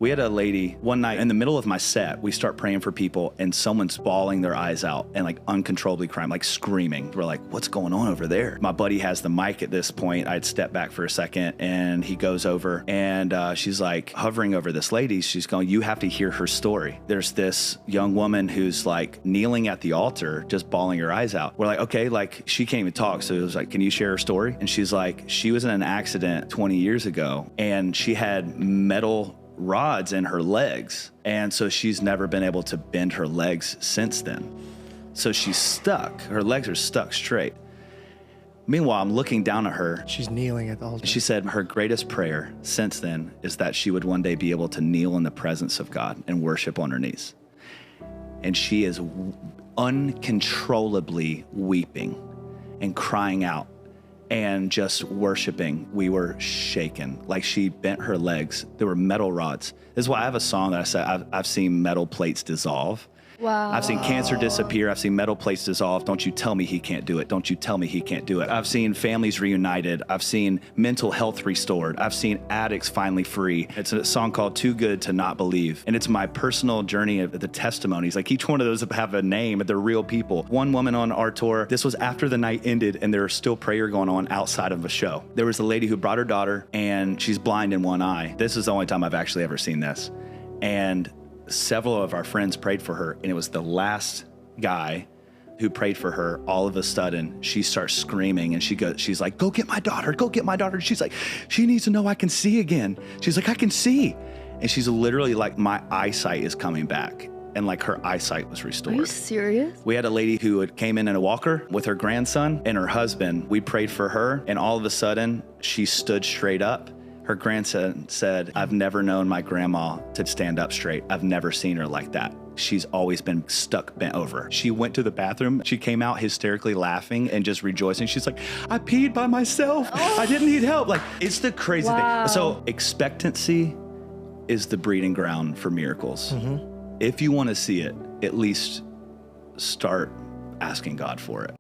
We had a lady one night in the middle of my set, we start praying for people and someone's bawling their eyes out and like uncontrollably crying, like screaming. We're like, what's going on over there? My buddy has the mic at this point. I'd step back for a second and he goes over and she's like hovering over this lady. She's going, you have to hear her story. There's this young woman who's like kneeling at the altar, just bawling her eyes out. We're like, okay, like she can't even talk. So it was like, can you share her story? And she's like, she was in an accident 20 years ago and she had metal rods in her legs. And so she's never been able to bend her legs since then. So she's stuck. Her legs are stuck straight. Meanwhile, I'm looking down at her. She's kneeling at the altar. She said her greatest prayer since then is that she would one day be able to kneel in the presence of God and worship on her knees. And she is uncontrollably weeping and crying out and just worshiping. We were shaken. Like she bent her legs. There were metal rods. This is why I have a song that I said, I've seen metal plates dissolve. Wow. I've seen cancer disappear. I've seen metal plates dissolve. Don't you tell me he can't do it. Don't you tell me he can't do it. I've seen families reunited. I've seen mental health restored. I've seen addicts finally free. It's a song called Too Good to Not Believe. And it's my personal journey of the testimonies. Like each one of those have a name, but they're real people. One woman on our tour, this was after the night ended and there was still prayer going on outside of a show. There was a lady who brought her daughter and she's blind in one eye. This is the only time I've actually ever seen this. And several of our friends prayed for her, and it was the last guy who prayed for her. All of a sudden, she starts screaming, and she's like, go get my daughter, go get my daughter. She's like, she needs to know I can see again. She's like, I can see. And she's literally like, my eyesight is coming back. And like her eyesight was restored. Are you serious? We had a lady who came in a walker with her grandson and her husband. We prayed for her, and all of a sudden, she stood straight up. Her grandson said, I've never known my grandma to stand up straight. I've never seen her like that. She's always been stuck bent over. She went to the bathroom. She came out hysterically laughing and just rejoicing. She's like, I peed by myself. I didn't need help. Like, it's the crazy Wow. thing. So expectancy is the breeding ground for miracles. If you want to see it, at least start asking God for it.